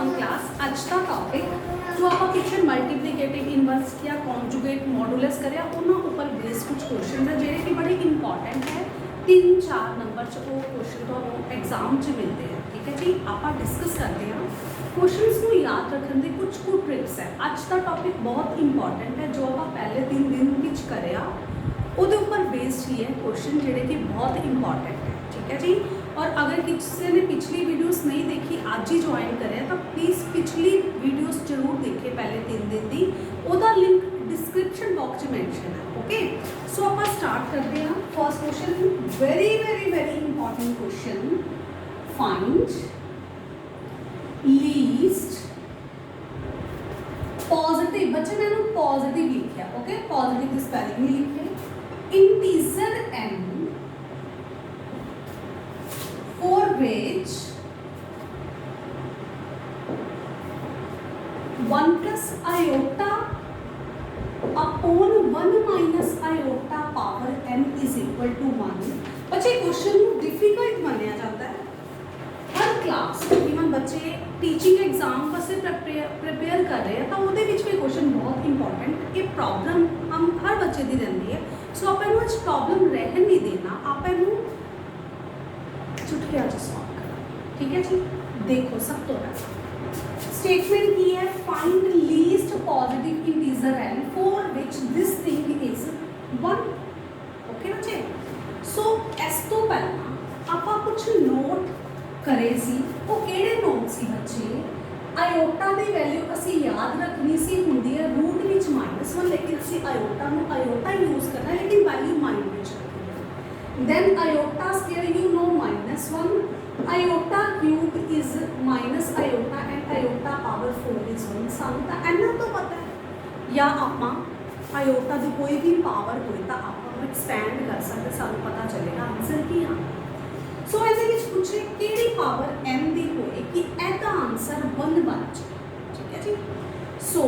One class अज का topic जो आप पिछले मल्टीप्लीकेटिव इनवर्स या कॉन्जुगेट मॉडुलस करें उन्होंने उपर बेस कुछ क्वेश्चन है जोड़े कि बड़े इंपॉर्टेंट है 3-4 नंबर च वो क्वेश्चन तो एग्जाम च मिलते हैं। ठीक है जी, आप डिस्कस करते हैं क्वेश्चंस को याद रखने की कुछ ट्रिक्स है। अज का टॉपिक बहुत इंपॉर्टेंट है जो आप पहले 3 दिन विच करिया उहदे उपर बेस्ड ही है क्वेश्चन जोड़े कि बहुत इंपॉर्टेंट है। ठीक है जी, और अगर किसी ने पिछली वीडियोस नहीं देखी आज ही ज्वाइन करें तो प्लीज़ पिछली वीडियोस जरूर देखें पहले 3 दिन की, उसका लिंक डिस्क्रिप्शन बॉक्स में मेंशन है। ओके, सो आप स्टार्ट करते हैं। First question very very very important question, find least positive, बच्चे मैंने पॉजिटिव लिखा। ओके, पॉजिटिव की स्पेलिंग नहीं लिखे, integer n for which 1 plus iota upon 1 minus iota power n is equal to 1। बच्चे क्वेश्चन डिफिकल्ट माना जाता है हर क्लास इवन बच्चे टीचिंग एग्जाम वास्ते प्रिपेयर कर रहे हैं तो वो क्वेश्चन बहुत इंपॉर्टेंट ये प्रॉब्लम हम हर बच्चे की रहती है। सो आप प्रॉब्लम रहन नहीं देना, आप चुटकिया च सॉल्व करना। ठीक है जी, देखो सब तो पहले स्टेटमेंट की है, find least positive integer n for which this thing is 1। Okay बच्चे, सो इस तो पहला आप कुछ नोट करे सी, वो केड़े नोट सी बच्चे, आयोटा की वैल्यू असी याद रखनी सी हुंदी है रूट विच -1, लेकिन असी आयोटा नूं आयोटा यूज करना है लेकिन वैल्यू माइंड विच रखनी। Then iota square you know -1, iota cube is minus iota and iota power 4 is 1। सानू तो इन्ना तो पता है, या आप आयोटा की कोई भी पावर होए तो आप एक्सपैंड कर सकते, सानू पता चलेगा आंसर की हाँ। सो ऐसे पूछे कि पावर n की होए कि इसका आंसर 1 बन जाए। ठीक है जी, सो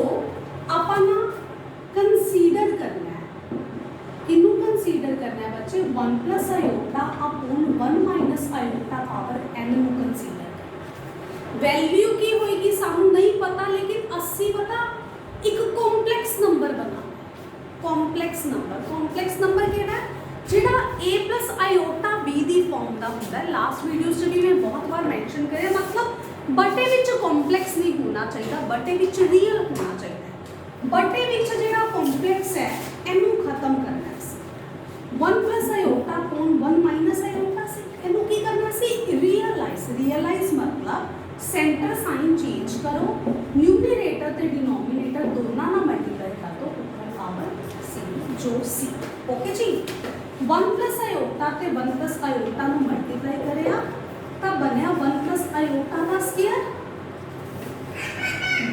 आप ना कंसीडर करना है, किनू कंसीडर करना है बच्चे, 1 plus iota upon 1 minus iota power n नू कंसीडर करना। वैल्यू की होएगी सानू नहीं पता, लेकिन अस्सी पता एक कॉम्प्लेक्स नंबर बना, कॉम्प्लेक्स नंबर केड़ा है जिहड़ा a plus iota b the form दा हुंदा है। लास्ट वीडियोस च भी मैं बहुत बार मेंशन करे, मतलब बटे विच कॉम्प्लेक्स नहीं होना चाहिए, बटे विच रियल होना चाहिए। बटे विच जिहड़ा कॉम्प्लेक्स है इनू खत्म करना है 1 plus iota upon 1 minus iota से इनू की करना सी रियलाइज मतलब सेंटर साइन चेंज करो, न्यूमरेटर ते डिनोमिनेटर दोनों ना मल्टीप्लाई कर दो, ऊपर पावर सी जो सी। ओके जी, 1 प्लस आयोटा ते 1 प्लस आयोटा नु मल्टीप्लाई करया तो बनया 1 प्लस आयोटा का square,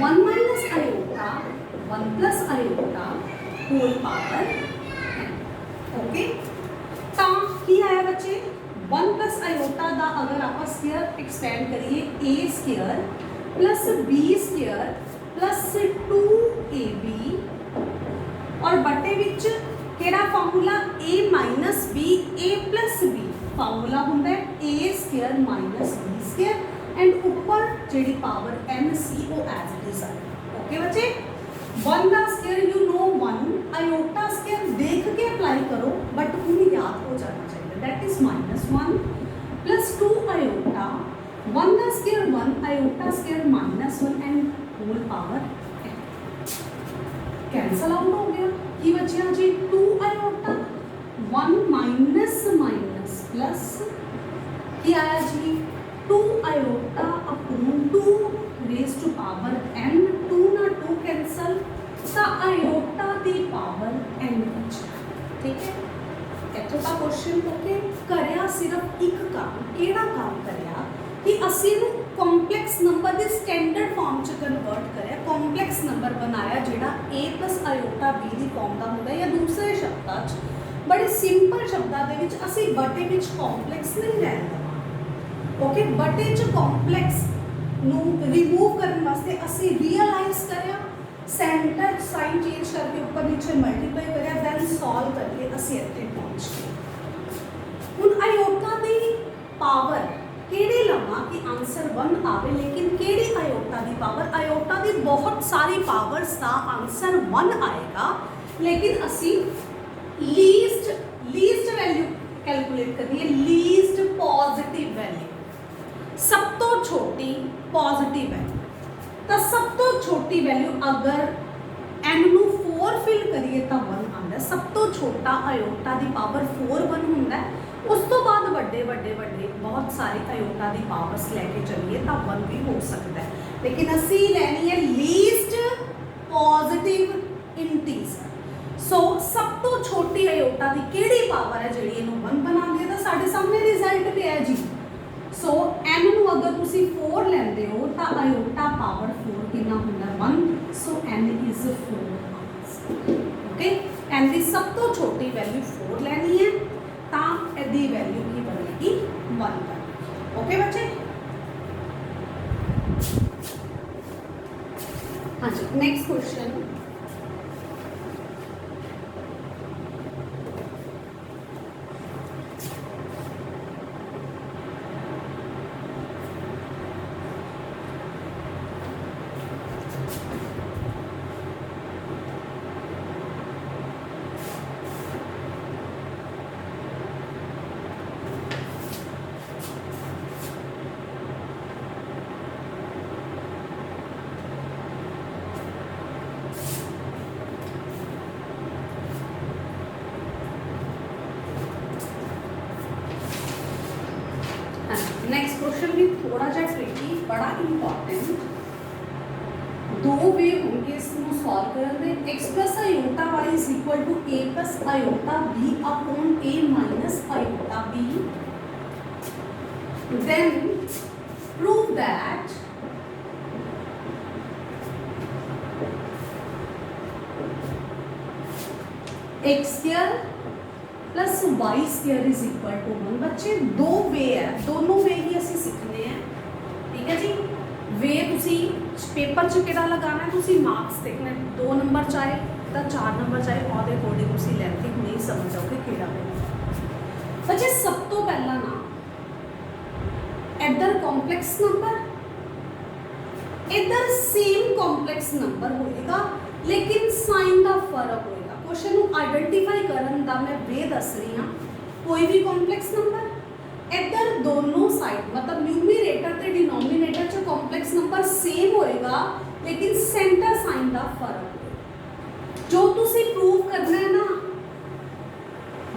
1 minus iota 1 plus iota whole power. Okay, तो की आया बच्चे 1 प्लस आयोटा का अगर आप स्क्वायर एक्सपेंड करिए a square plus b square plus 2ab और बटे विच केड़ा formula a minus b a plus b formula हुंदा है a square minus b square and ऊपर जेडी पावर n सी ओ एज इट इज। ओके बच्चे, 1 का square you know 1, iota square देख के अप्लाई करो बट उन्हें याद हो जाना चाहिए, दैट इज -1 प्लस 2 आयोटा 1 का square 1 iota square -1 and whole power cancel out हो गया। की बचिया जी 2 आयोटा 1 माइनस माइनस प्लस की आया जी 2 iota upon 2 raise to power n, 2 ना 2 कैंसल ता आयोटा दी पावर n बचा। ठीक है, इत्थों का क्वेश्चन ओके करया सिर्फ एक काम, केड़ा काम करया कि असी नू कॉम्प्लेक्स नंबर दे स्टैंडर्ड फॉर्म च कन्वर्ट करया, कॉम्प्लेक्स नंबर बनाया जिहड़ा a plus iota b the form दा हुंदा, या दूसरे शब्दां च बड़े सिंपल शब्दां दे विच असी बटे विच कॉम्प्लेक्स नहीं रहन देवांगे। ओके, बटे च कॉम्प्लेक्स नू रिमूव करने वास्ते असी रियलाइज करया, सेंटर साइन चेंज करके ऊपर नीचे मल्टीप्लाई करया, दैन सॉल्व करके असी इत्थे पहुंच गए। हुण आयोटा दी पावर केड़े लवा कि आंसर 1 आवे, लेकिन केड़ी आयोटा की पावर आयोटा की बहुत सारी पावर्स का आंसर 1 आएगा, लेकिन असी लीस्ट वैल्यू कैलकुलेट करनी है, लीस्ट पॉजिटिव वैल्यू, सब तो छोटी पॉजिटिव वैल्यू। तो सब तो छोटी वैल्यू अगर n ਨੂੰ 4 फिल करिए तो 1 आता है, सब तो छोटा आयोटा की पावर 4 1 होंगे। उस तो बाद वड्डे वड्डे वड्डे बहुत सारे आयोटा की पावर्स लैके चलिए तो 1 भी हो सकता है, लेकिन असी लैनी है लीस्ट पॉजिटिव इंटीजर। सो सब तो छोटी आयोटा की किहड़ी पावर है जिहड़ी इहनूं 1 बनाउंदी है, तो साडे सामने रिजल्ट पे है जी। सो n ਨੂੰ अगर तुसी 4 लैंदे हो तो आयोटा पावर 4 कितना होंदा 1, सो n इज 4। ओके, n की सब तो छोटी वैल्यू 4 लैनी है तो इहदी वैल्यू की बनेगी 1 बनेगी। ओके बच्चे, हाँ जी नेक्स्ट क्वेश्चन। नेक्स्ट क्वेश्चन भी थोड़ा जा ट्रिकी, बड़ा इंपॉर्टेंट। दो वे होंगे इसको सॉल्व करने दे। x plus iota y is equal to a plus iota b upon a minus iota b। Then prove that x square plus y square is equal to 1। बच्चे दो वे है, दोनों वे ही असी सीखने हैं, ठीक है जी। वे तुसी पेपर च किहड़ा लगाना है, तुसी मार्क्स देखने 2 नंबर चाहे तो 4 नंबर चाहे, और अकॉर्डिंग तुसी लेंथी नहीं समझ जाओगे किहड़ा वे। बच्चे सब तो पहला ना इधर कॉम्प्लेक्स नंबर, इधर सेम कॉम्प्लेक्स नंबर होएगा, लेकिन साइन का फर्क होएगा। क्वेश्चन को आइडेंटिफाई करन दा मैं वे दस रही हाँ। कोई भी कॉम्प्लेक्स नंबर इधर दोनों साइड मतलब न्यूमरेटर ते डिनोमिनेटर च कॉम्प्लेक्स नंबर सेम होएगा, लेकिन सेंटर साइन का फर्क होएगा। जो तुसी प्रूव करना है ना,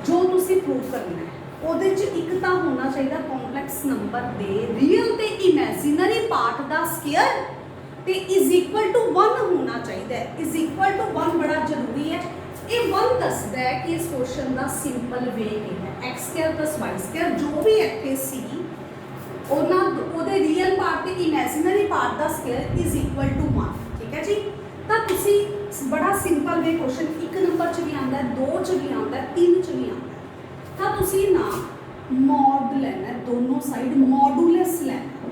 जो तुसी प्रूव करना है ਉਹਦੇ 'ਚ ਇੱਕ ਤਾਂ होना चाहिए कॉम्प्लेक्स नंबर दे रियल ते इमेजिनरी पार्ट का स्क्वायर ते इज इक्वल टू 1 होना चाहिए। इज इक्वल टू 1 बड़ा जरूरी है। ये 1 दसदा है कि इस क्वेश्चन का सिंपल वे है x square plus y square जो भी इत्थे सी ओहदे रियल पार्ट ते इमेजिनरी पार्ट का स्क्वायर इज इक्वल टू 1, ठीक है जी। तो तुसी बड़ा सिंपल वे क्वेश्चन 1 नंबर च भी आंदा है, 2 च भी आंदा है, 3 च भी आंदा है। तो तुसी ना मॉड लेना, दोनों साइड मॉडुलस लेना,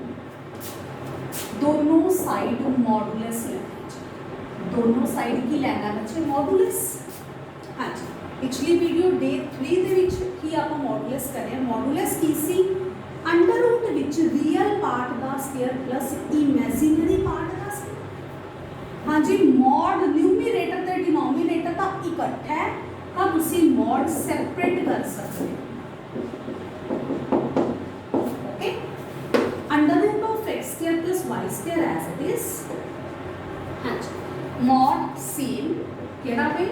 दोनों साइड मॉडुलस लेना, दोनों साइड की लेना बच्चे मॉडुलस। हाँ जी, पिछली वीडियो डे 3 दे विच ही आप मॉडुलस करें। मॉडुलस की सी अंडर रूट विच रियल पार्ट का स्क्वायर प्लस इमेजिनरी पार्ट का स्क्वायर। हाँ जी, मॉड न्यूमरेटर ते डिनोमिनेटर का इकट्ठा है, तब उसी मॉड सेपरेट कर सकते हैं। Okay, under root of x square plus y square as it is. हाँ जी, मॉड सेम केड़ा पे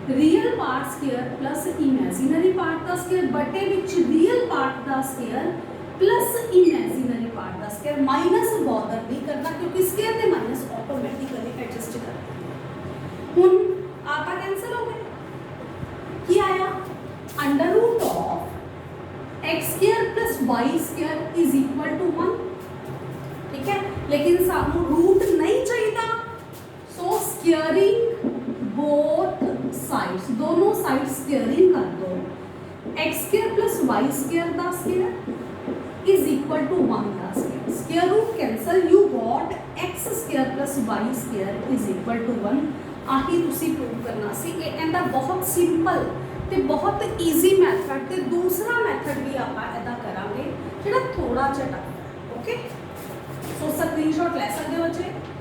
real part square plus imaginary part का स्क्वायर बटे विच रियल पार्ट का स्क्वायर प्लस इमेजिनरी पार्ट का स्क्वायर। माइनस बॉदर नहीं करना क्योंकि स्क्वायर ने माइनस ऑटोमेटिकली एडजस्ट कर दिया। हुन आता कैंसिल हो गया, क्या आया under root of x square plus y square is equal to 1, ठीक है। लेकिन सानू रूट नहीं चाहिए, सो स्क्वायरिंग बोथ साइड्स, दोनों साइड स्क्वायरिंग कर दो। X square plus y square का स्क्वायर इज इक्वल टू 1 का square, square root cancel, you got x square plus y square is equal to 1। आही तुसी प्रूव करना सी। इहदा बहुत सिंपल ते बहुत ईजी मैथड ते दूसरा मैथड भी आपां इहदा करांगे जिहड़ा थोड़ा जिहा टफ है। ओके, सो स्क्रीनशॉट ले सकते हो बच्चे।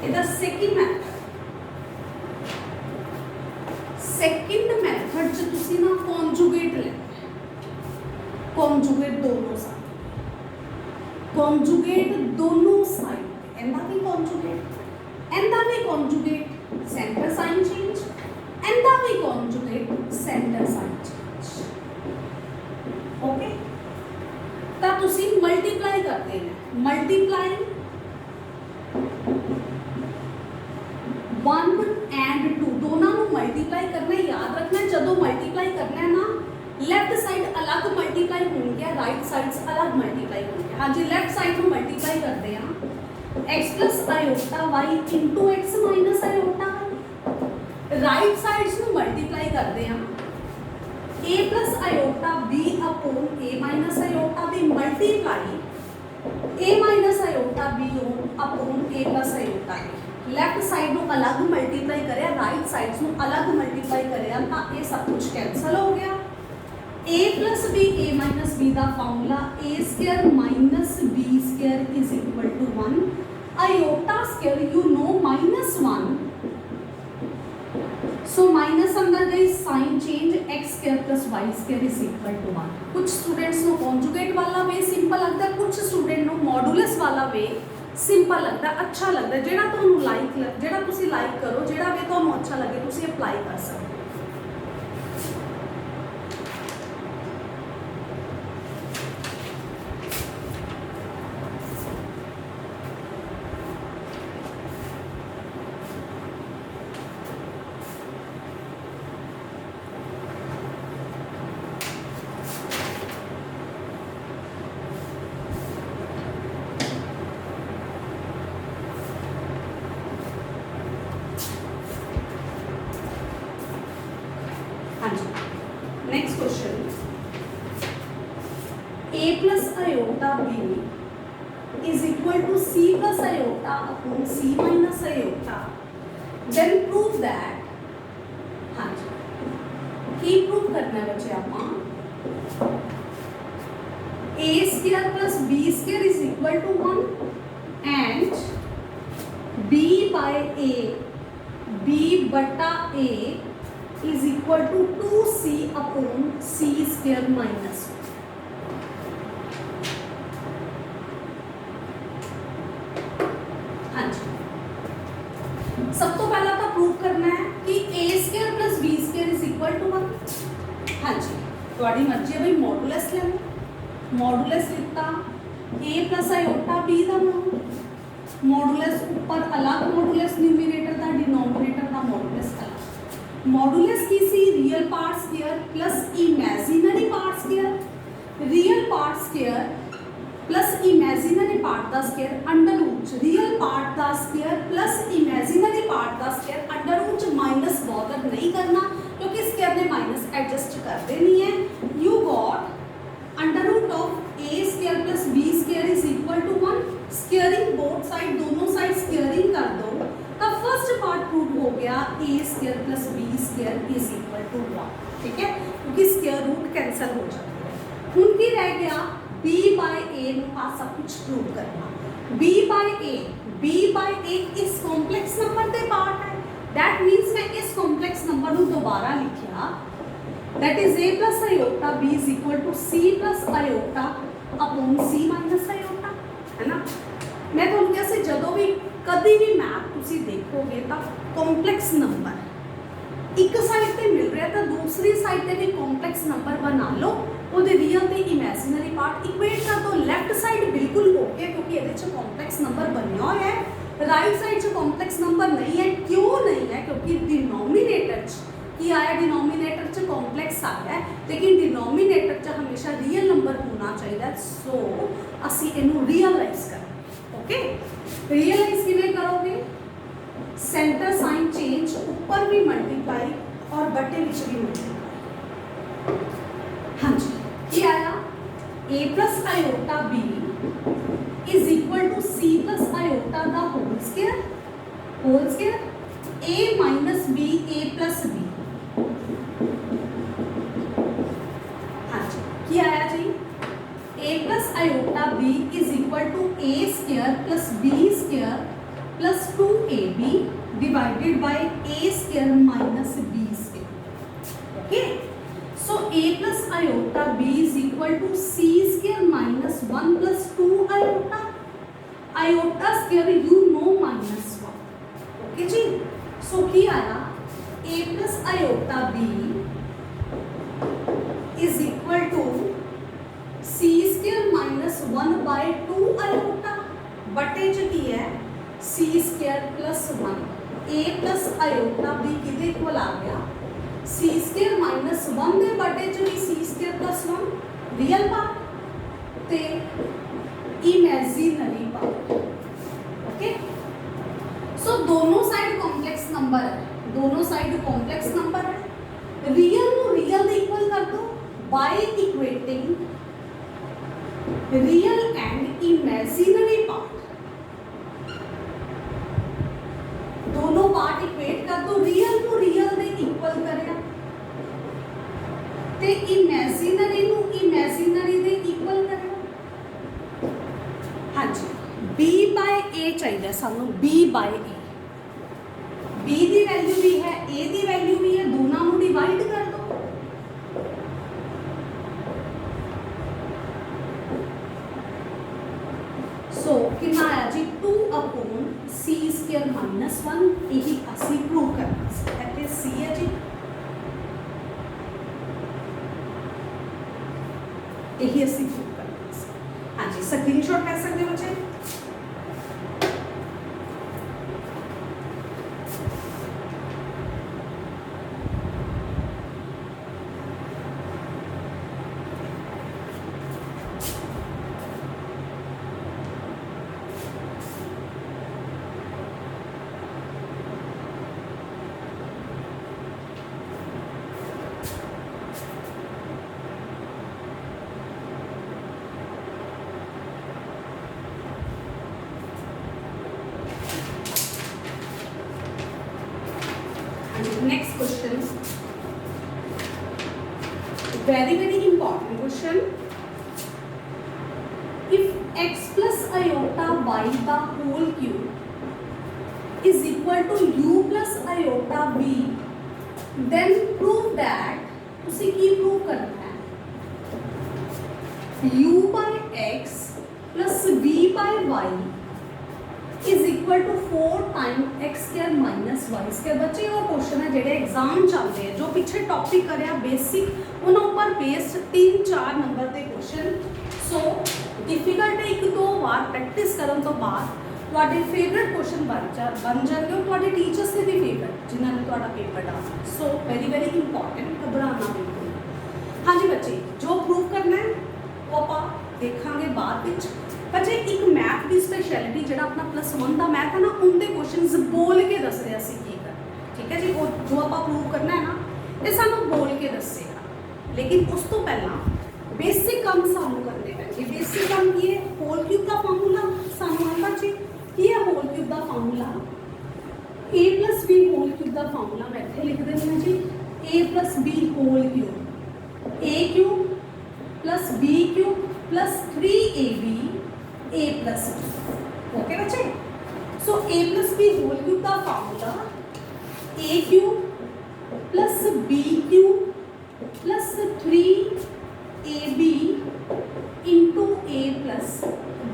ਇਹਦਾ ਸੈਕਿੰਡ ਮੈਥਡ ਚ ਤੁਸੀਂ ਨਾ ਕੌਨਜੂਗੇਟ ਲੈਣਾ, ਕੌਨਜੂਗੇਟ ਦੋਨੋਂ ਸਾਈਡ, ਕੌਨਜੂਗੇਟ ਦੋਨੋਂ ਸਾਈਡ, ਇਹਦਾ ਵੀ ਕੌਨਜੂਗੇਟ ਸੈਂਟਰ ਸਾਈਨ ਚੇਂਜ, ਇਹਦਾ ਵੀ ਕੌਨਜੂਗੇਟ ਸੈਂਟਰ ਸਾਈਨ ਚੇਂਜ। ਓਕੇ, ਤਾਂ ਤੁਸੀਂ ਮਲਟੀਪਲਾਈ ਕਰਦੇ ਨੇ, ਮਲਟੀਪਲਾਈ 1 and 2 दोनों ਨੂੰ ਮਲਟੀਪਲਾਈ ਕਰਨਾ। याद रखना ਜਦੋਂ ਮਲਟੀਪਲਾਈ ਕਰਨਾ ਹੈ ਨਾ, ਲੈਫਟ ਸਾਈਡ ਅਲੱਗ ਮਲਟੀਪਲਾਈ ਹੋਣਗੇ, ਰਾਈਟ ਸਾਈਡਸ ਅਲੱਗ ਮਲਟੀਪਲਾਈ ਹੋਣਗੇ। हाँ जी, ਲੈਫਟ ਸਾਈਡ ਨੂੰ ਮਲਟੀਪਲਾਈ ਕਰਦੇ ਆ x plus iota y into x minus iota, right sides ਨੂੰ ਮਲਟੀਪਲਾਈ ਕਰਦੇ ਆ a plus iota b upon a minus iota the multiply a minus iota b upon a plus iota। Left side ਨੂੰ ਅਲੱਗ multiply ਕਰਿਆ, right sides ਨੂੰ ਅਲੱਗ multiply ਕਰਿਆ, ਤਾਂ ਇਹ ਸਭ ਕੁਝ ਕੈਂਸਲ ਹੋ ਗਿਆ। a plus b a minus b the formula a square minus b square is equal to 1, iota square you know minus 1, so minus अंदर गई, sign change x square plus y square is equal to 1। कुछ students को conjugate वाला वे simple लगता है, कुछ student को modulus वाला वे सिंपल लगता है, अच्छा लगता है। जेड़ा तुहानू लाइक करो, जेड़ा वे तुहानू अच्छा लगे तुसी अप्लाई कर सकते हो। Next question, a plus iota b is equal to c plus iota upon c minus iota, then prove that। हाँ जी, की प्रूव करना है बच्चे आपा, a square plus b square is equal to 1 and b by a, b बटा a is equal to 2c upon c square minus 1। हाँ जी, सब तो पहला तो प्रूव करना है कि a square plus b square is equal to 1। हाँ जी, थोड़ी मर्जी है भाई, मॉडुलस ले लो, मॉडुलस लिखता a plus iota b का मॉडुलस ऊपर अलग, मॉडुलस न्यूमरेटर का, डिनोमिनेटर का मॉडुलस अलग। मॉडुलस किसी real part square plus imaginary part square, real part square plus imaginary part का square under root, real part का स्क्वायर प्लस इमेजिनरी पार्ट का square under root minus bother नहीं करना, क्योंकि स्क्वायर ने माइनस एडजस्ट कर देनी है। You got under root of a square plus b square is equal to 1। Squaring both side, दोनों साइड स्क्वायरिंग कर दो, तब फर्स्ट पार्ट प्रूव हो गया a square plus b square is equal to 1। ठीक है, क्योंकि स्क्वायर रूट कैंसिल हो जाती है। हुण की रह गया b बाय a नूं आ सब कुछ प्रूव करना। b बाय a इस कॉम्प्लेक्स नंबर के पार्ट है, दैट मीन्स मैं इस कॉम्प्लेक्स नंबर नूं दोबारा लिखिया, that is a plus iota b is equal to c plus iota upon c minus iota, है ना। मैं तुहानूं कहा सी जदों भी कभी भी मैथ तुसी देखोगे तो कॉम्प्लेक्स नंबर एक साइड पे मिल रहा है तो दूसरी साइड पे भी कॉम्प्लेक्स नंबर बना लो, ਉਹਦੇ ਰੀਅਲ ਤੇ ਇਮੇजिनरी पार्ट इक्वेट कर दो। लेफ्ट साइड बिल्कुल ओके, क्योंकि ਇਹਦੇ ਚ कॉम्प्लेक्स नंबर बनया होया है। राइट साइड च कॉम्प्लेक्स नंबर नहीं है, क्यों नहीं है? क्योंकि डिनोमिनेटर च की आया, डिनोमिनेटर च कॉम्प्लेक्स आया है, लेकिन डिनोमिनेटर च हमेशा रियल नंबर होना चाहिए। सो असी इनू रियलाइज कर, ओके, रियलाइज किवें करोगे? सेंटर साइन चेंज, ऊपर भी मल्टीप्लाई और बटे विच भी मल्टीप्लाई। हाँ जी, ये आया a plus iota b is equal to c plus iota दा whole square a minus b a plus b। हाँ जी, क्या आया जी? a plus iota b is equal to a square plus b square plus 2a AB divided by A square minus B square. Okay. So A plus iota B is equal to C square minus 1 plus 2 iota. Iota square you know minus 1. Okay ji. So की आया A plus iota B is equal to C square minus 1 by 2 iota. बटे जो की है C square plus 1. A plus iota B किधे equal आ गया C square minus 1 ਦੇ ਬਟੇ ਚ ਵੀ C square plus 1 real part ਤੇ ਇਮੇजिनरी पार्ट. ओके. सो दोनों साइड कॉम्प्लेक्स नंबर है, दोनों साइड कॉम्प्लेक्स नंबर है. रियल को रियल दे इक्वल कर दो by equating real and imaginary part. दोनों पार्ट इक्वेट कर दो, रियल को रियल दे इक्वल करेगा ते इमेजिनरी नु इमेजिनरी दे इक्वल करेगा. हाँ जी. B by A चाहिए सानू, B by A. B the value भी है, A दी वैल्यू भी है, दोनों को डिवाइड कर दो. सो कितना आया जी 2 अपॉन C स्क्वायर माइनस 1. यही असी प्रूव करना है. C है जी, यही असी प्रूव करना है. हाँ जी. स्क्रीनशॉट कर सकते हो बच्चे. Next question, very important question. If x plus iota y the whole cube is equal to u plus iota b, then prove that उसे की प्रूव करना है u by x plus v by y is equal to 4 time x square minus y square. बच्चे वो question है जेडे exam चलते हैं, जो पिछले टॉपिक करया बेसिक उन्होंने ऊपर बेस्ड 3-4 नंबर के क्वेश्चन. सो डिफिकल्ट एक दो बार प्रैक्टिस करने तो बाद ਤੁਹਾਡੇ फेवरेट क्वेश्चन बन जाएंगे और ਤੁਹਾਡੇ टीचर्स से भी फेवरेट जिन्होंने ਤੁਹਾਡਾ पेपर डालना. सो वेरी इंपॉर्टेंट, घबराना बिल्कुल. हाँ जी बच्चे, जो प्रूव करना है वो आप देखांगे बाद विच. बच्चे एक मैथ की स्पैशलिटी जो अपना +1 का मैथ है ना, उनके क्वेश्चंस बोल के दस रहे असी की कर. ठीक है जी. वो जो आप प्रूव करना है ना, ये सानू बोल के दसेगा. लेकिन उस तो पहला बेसिक काम सानू करने पैंगे. बेसिक काम की है होल क्यूब का फार्मूला सानू आता जी. की है होल क्यूब का formula a plus b whole cube का फार्मूला मैं इत्थे लिख देनी है जी. a plus b whole cube a cube plus b cube plus 3ab a plus b. Okay बच्चे. So a plus b whole cube का formula a cube plus b cube plus 3ab into a plus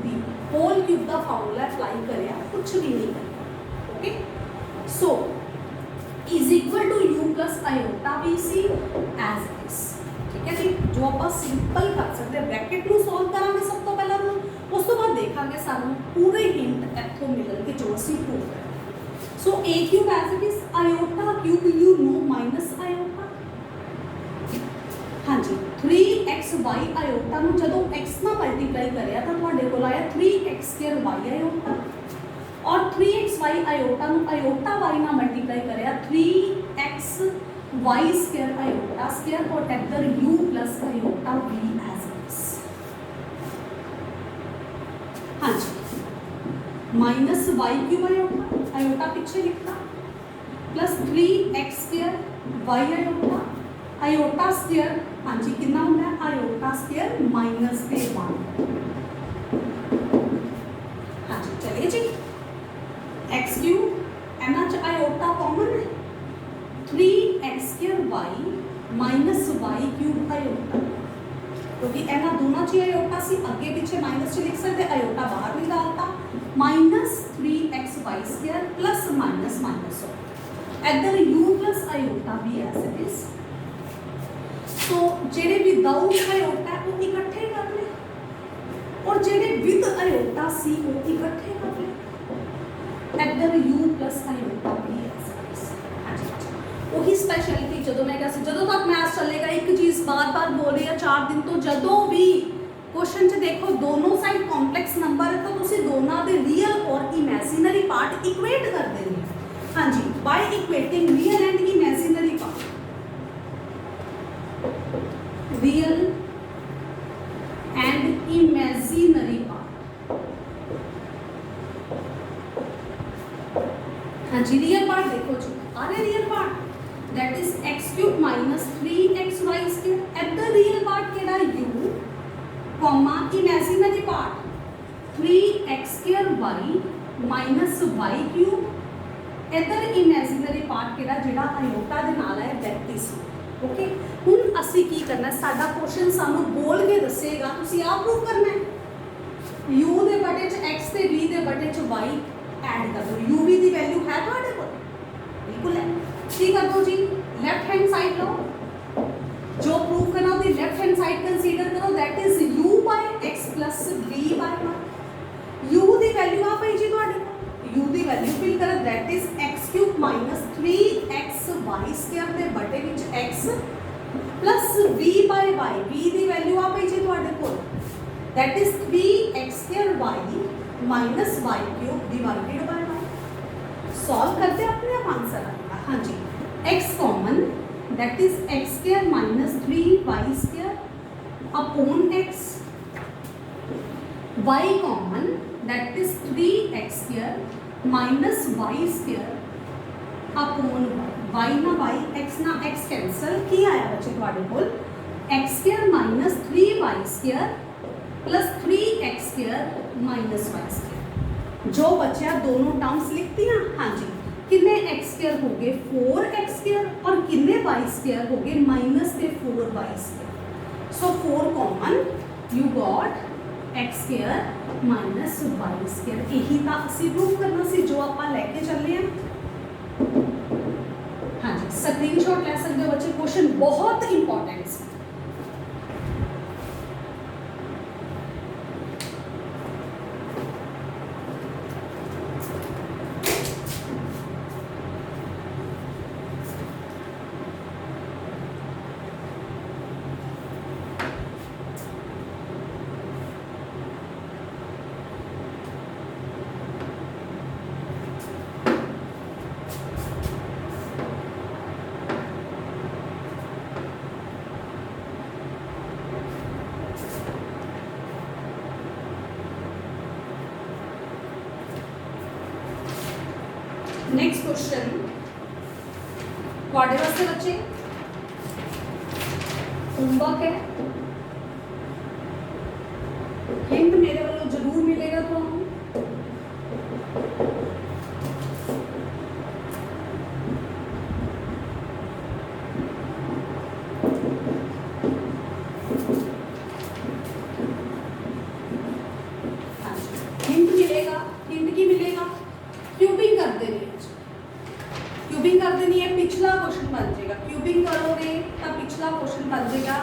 b whole cube का formula apply करें, कुछ भी नहीं करें. Okay. So is equal to u plus iota b c as this. ठीक है जी. जो आप सिंपल कर सकते हैं, ब्रैकेट ਨੂੰ सॉल्व करांगे सब तो पहला रूल, उस तो बाद देखांगे सानू पूरे हिंट इत्थों मिलणगे जो ਅਸੀਂ प्रूव करें. So a cube as it is iota cube you know minus iota. हाँ जी. 3xy आयोटा ਨੂੰ ਜਦੋਂ x ਨਾਲ ਮਲਟੀਪਲਾਈ ਕਰਿਆ ਤਾਂ ਤੁਹਾਡੇ ਕੋਲ ਆਇਆ 3x² y आयोटा. और 3xy आयोटा ਨੂੰ आयोटा y ਨਾਲ ਮਲਟੀਪਲਾਈ ਕਰਿਆ 3x y square iota square और इधर u plus iota v as it is. हाँ जी. माइनस y क्यूब आयोटा पीछे लिखता plus 3x² y iota iota square. हाँ जी. कितना होता है आयोटा स्क्वायर माइनस के 1. हाँ जी. चलिए जी. x क्यूब कॉमन है 3x² y minus y cube iota, क्योंकि इन्होंने दोनों च आयोटा सी, अगे पीछे माइनस च लिख सकते, आयोटा बाहर निकालता, minus 3xy² plus minus minus हो, इधर u प्लस आयोटा भी एज इट इज। तो जेडे विदाउट आयोटा है वो इकट्ठे कर ले, और जेडे विद आयोटा सी वो इकट्ठे कर ले, इधर u प्लस आयोटा भी एज इट इज। वही स्पैशलिटी जो मैं कहा जो तक मैथ चलेगा एक चीज़ बार बार बोल रही है 4 दिन तो जो भी क्वेश्चन च देखो दोनों साइड कॉम्प्लैक्स नंबर है तो तुम दोनों के रियल और इमेजिनरी पार्ट इक्वेट कर देंगे। हाँ जी, by equating real and imaginary part, real and imaginary part. हाँ जी, रियल पार्ट देखो जी, अरे real part that is x³ minus 3xy², at the real part केड़ा u, comma imaginary part 3x² y minus y³ इधर imaginary part केड़ा जेड़ा iota दे नाल है that is। ओके, हुण असी की करना, साडा क्वेश्चन सानू बोल के दसेगा, तुसी आप प्रूव करना है u दे बटे च x ते v दे बटे च y ऐड कर दो, u v दी वैल्यू है तुहाडे कोल, बिल्कुल है। ठीक कर दो जी, लेफ्ट हैंड साइड लो, जो प्रूव करना होती लेफ्ट हैंड साइड कंसीडर करो, that is u by x plus v by y। u दी वैल्यू आ पई जी तुहाडे कोल, u दी वैल्यू फिल करो, that is x³ minus 3xy² दे बटे विच x plus v by y, v दी वैल्यू आ पई जी तुहाडे कोल, that is 3x² y minus y³ divided by y। Solve करते अपने आप आंसर आएगा। हाँ जी, x common that is x² minus 3y² upon x, y common that is 3x² minus y² upon y ना y, x ना x cancel, की आया बच्चे तुहाडे कोल x² minus 3y² plus 3x² minus y²। जो बच्चा दोनों टर्म्स लिखती हैं। हाँ जी, कितने x² हो गए 4x² और कितने y² हो गए माइनस के 4y²। So 4 common, you got x² minus y²। यही था असी प्रूव करना सी जो आप लैके चले हैं। हाँ जी, स्क्रीनशॉट ले सकते हो बच्चे, क्वेश्चन बहुत इंपॉर्टेंट है। नेक्स्ट क्वेश्चन वास्ते बच्चे होमवर्क है, हिंट मेरे वालों जरूर मिलेगा तो हिंट मिलेगा। हिंट की मिलेगा, क्यूबिंग कर देनी है, क्यूबिंग कर देनी है, पिछला क्वेश्चन बन जाएगा। क्यूबिंग करोगे तो पिछला क्वेश्चन बन जाएगा।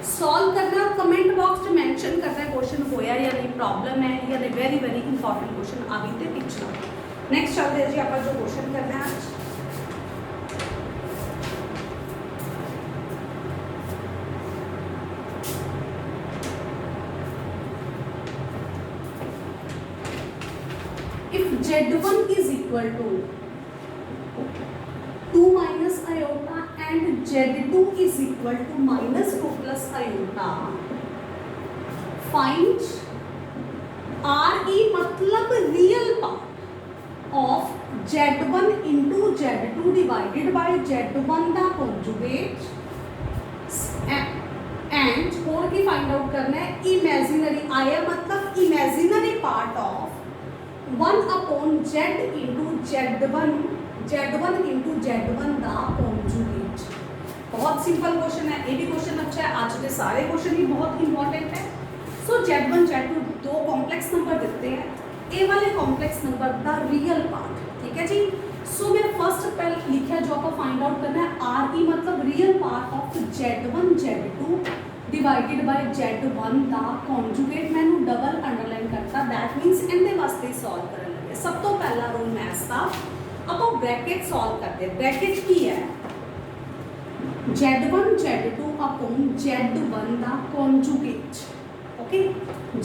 सॉल्व करना, कमेंट बॉक्स में मेंशन करना है क्वेश्चन होया या नहीं, प्रॉब्लम है या नहीं, वेरी वेरी इंपॉर्टेंट क्वेश्चन आ गई थे पिछला। नेक्स्ट चलते हैं जी, आप जो क्वेश्चन करना है आज। If Z1 is equal to 2 minus iota and Z2 is equal to minus 2 plus iota, find RE मतलब real part of Z1 into Z2 divided by Z1 का conjugate and और की find out करना है imaginary, आया मतलब imaginary part of 1 upon Z into Z1 Z1 into Z1 दा conjugate. बहुत सिंपल क्वेश्चन है, ये भी क्वेश्चन अच्छा है, आज के सारे क्वेश्चन ही बहुत इंपॉर्टेंट है। सो Z1 Z2 दो कॉम्प्लेक्स नंबर देते हैं, ए वाले कॉम्प्लेक्स नंबर दा रियल पार्ट, ठीक है जी। सो मैं फर्स्ट पहले लिखा जो आपको फाइंड आउट करना है, आर ई मतलब real part of Z1 Z2 divided by Z1 दा कॉन्जुगेट। मैंने डबल अंडरलाइन करता, दैट मीन्स इनके वास्ते सॉल्व करन लगे। सब तो पहला रूल मैथ्स दा आपको ब्रैकेट सॉल्व करते, ब्रैकेट की है Z1 Z2 अपॉन Z1 दा कॉन्जुगेट। ओके,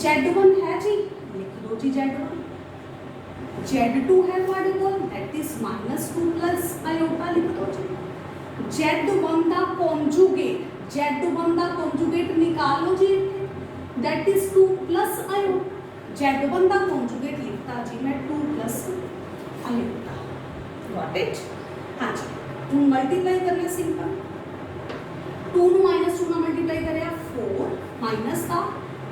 Z1 है जी, लिख दो जी Z1, Z2 है तुम्हारे को, दैट इज -2 प्लस आयोटा लिख दो जी। Z1 दा कॉन्जुगेट, Z1 दा कॉन्जुगेट निकाल लो जी, that is 2 plus iota. Z1 दा कॉन्जुगेट लिखता जी मैं 2 प्लस आयोटा। Got it? हाँ जी, हूँ मल्टीप्लाई करना सिंपल, 2 ਨੂੰ -2 ਨਾਲ ਮਲਟੀਪਲਾਈ ਕਰਿਆ 4 ਮਾਈਨਸ ਦਾ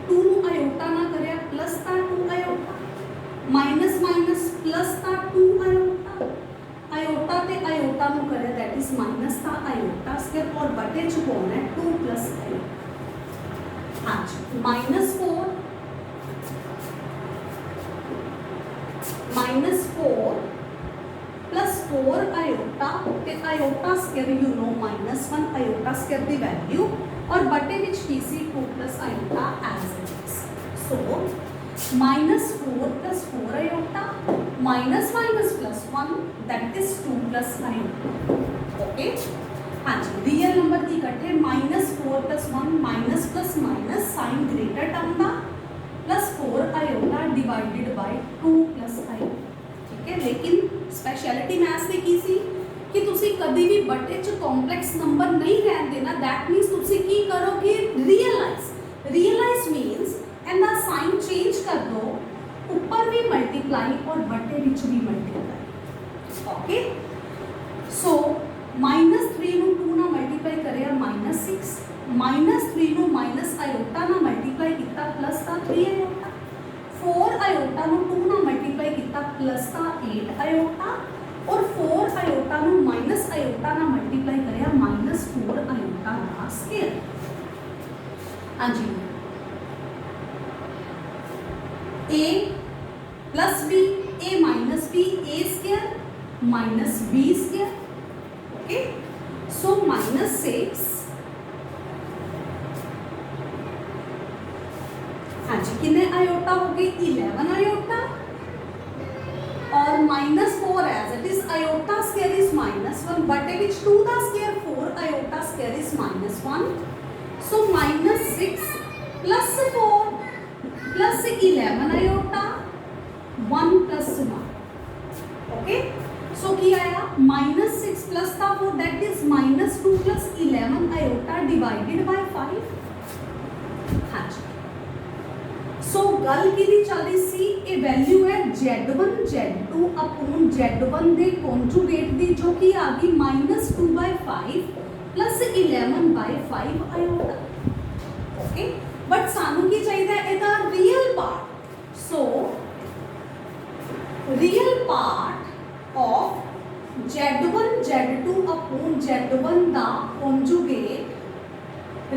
2 ਨੂੰ ਆਇਓਟਾ ਨਾਲ ਕਰਿਆ ਪਲੱਸ ਦਾ 2 ਆਇਓਟਾ ਮਾਈਨਸ ਮਾਈਨਸ ਪਲੱਸ ਦਾ 2 ਆਇਓਟਾ ਆਇਓਟਾ ਤੇ ਆਇਓਟਾ ਨੂੰ ਕਰਿਆ दैट इज माइनस ਦਾ ਆਇਓਟਾ ਸਕੁਅਰ और बटे ਚ कौन है 2 प्लस आयोटा। अच्छा -4 प्लस 4 आयोटा ते iota square you know -1 iota square दी वैल्यू और बटे विच पीसी 2 plus iota as it is. So -4 plus 4 iota minus minus plus 1 that is 2 plus iota. Okay, हाँ जी, रियल नंबर की इकट्ठे -4 प्लस 1 माइनस plus minus sign greater term दा plus 4 iota divided by 2 plus iota. ठीक है, लेकिन स्पैशलिटी मैथ्स ने की सी कि तुसी कभी भी बटे च कॉम्प्लेक्स नंबर नहीं रहन देना। दैट मीन्स तुसी की करोगे realise means and the sign change कर दो, ऊपर भी मल्टीप्लाई और बटे विच भी मल्टीप्लाई। ओके, सो -3 ਨੂੰ 2 ਨਾਲ ਮਲਟੀਪलाई ਕਰਿਆ -6 -3 ਨੂੰ ਮਾਈਨਸ ਆਇਓਟਾ ਨਾਲ ਮਲਟੀਪलाई ਕੀਤਾ प्लस ਦਾ 3 ਆਇਓਟਾ 4 आयोटा ਨੂੰ 2 ਨਾਲ ਮਲਟੀਪਲਾਈ ਕੀਤਾ प्लस ਦਾ 8 आयोटा और 4 आयोटा ਨੂੰ माइनस आयोटा ਨਾਲ ਮਲਟੀਪਲਾਈ ਕਰਿਆ -4 आयोटा ਦਾ ਸਕੁਅਰ। हाँ जी, a plus b a minus b a square minus b square. Okay, so -6 हाँ जी, कितने आयोटा हो गए 11 आयोटा और -4 as it is iota square is -1 बटे विच 2 दा square 4 iota square is -1। So -6 plus 4 plus 11 iota 1 plus 1। Okay, so की आया -6 प्लस था 4 that is -2 plus 11 iota divided by 5। हाँ जी, सो गल की चल रही सी ये वैल्यू है Z1 Z2 अपॉन Z1 दे कॉन्जुगेट दी जो कि आ गई -2/5 प्लस 11/5 आयोटा। ओके, बट सानू की चाहिए एदा real part. So real part of Z1 Z2 upon Z1 दा कॉन्जुगेट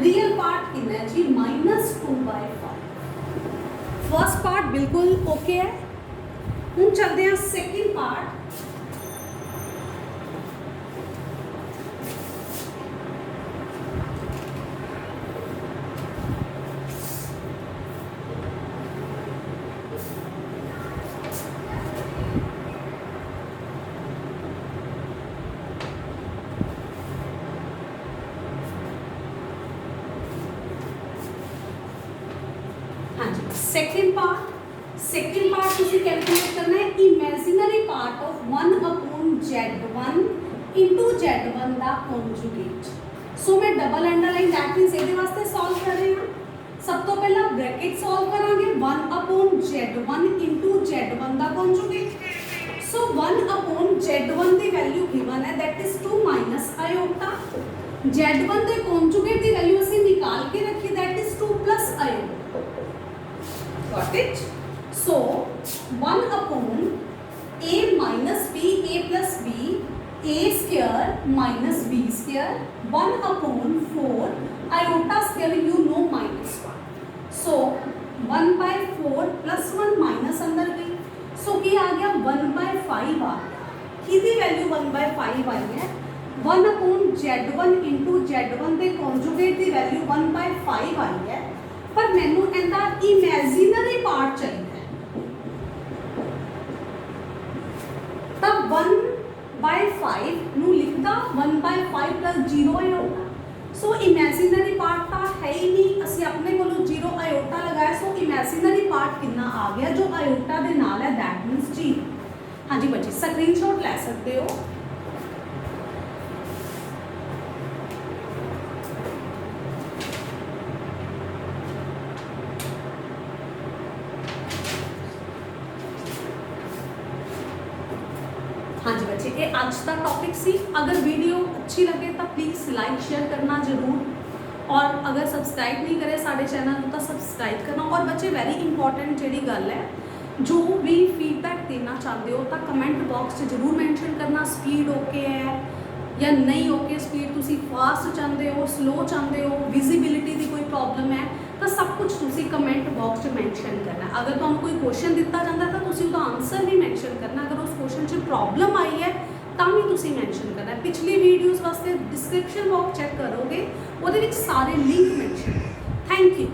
रियल पार्ट कितना है जी -2/5। फर्स्ट पार्ट बिल्कुल ओके है। हम चलते हैं सेकंड पार्ट। सेकंड पार्ट तुसी कैलकुलेट करना है imaginary part of 1 upon Z1 into Z1 दा कॉन्जुगेट। सो मैं डबल अंडरलाइन दैट मींस ਇਹਦੇ ਵਾਸਤੇ सॉल्व कर रहे हैं। सब तो पहला ब्रैकेट सॉल्व करांगे 1 अपॉन Z1 इनटू Z1 दा कॉन्जुगेट। सो 1 अपॉन Z1 दी वैल्यू गिवन है that is 2 minus iota. Z1 they conjugate the value ਅਸੀਂ निकाल के रखी that is 2 plus iota. Got it? So 1 upon a minus b, a plus b, a square minus b square 1 upon 4 iota square you know minus 1. So 1 by 4 plus 1 minus अंदर गई, so की आ गया 1 by 5 आ गया, किसकी value 1 by 5 आई है 1 upon z1 into z1 ਦੇ conjugate the ਵੈल्यू 1 by 5 आई है, पर मैनू ਇਹਦਾ imaginary part चाहिए है, तब 1 by 5 ਨੂੰ ਲਿਖਦਾ 1 by 5 plus 0 iota, so imaginary part तो है ही नहीं, ਅਸੀਂ अपने को 0 आयोटा लगाया, सो इमेजिनरी पार्ट कितना आ गया जो आयोटा ਦੇ ਨਾਲ है दैट मीन्स 0। हाँ जी बच्चे स्क्रीनशॉट ले सकते हो। हाँ जी बच्चे ये आज का टॉपिक सी, अगर वीडियो अच्छी लगे तो प्लीज़ लाइक शेयर करना जरूर, और अगर सबसक्राइब नहीं करे साढ़े चैनल तो सबसक्राइब करना। और बच्चे वेरी इंपॉर्टेंट जी गल है, जो भी फीडबैक देना चाहते हो तो कमेंट बॉक्स जरूर मैंशन करना, स्पीड ओके है या नहीं ओके, स्पीड तुसी फास्ट चाहते हो, स्लो चाहते हो, विजिबिलिटी की कोई प्रॉब्लम है तो सब कुछ तुसी कमेंट बॉक्स मैंशन करना। अगर तुहानू कोई क्वेश्चन दिता जाता है तो तुसी उसका आंसर भी मैंशन करना, अगर उस क्वेश्चन से प्रॉब्लम आई है तो भी तुसी मैंशन करना। पिछली वीडियोज़ वास्ते डिस्क्रिप्शन बॉक्स चेक करोगे, वो सारे लिंक मैंशन। Thank you.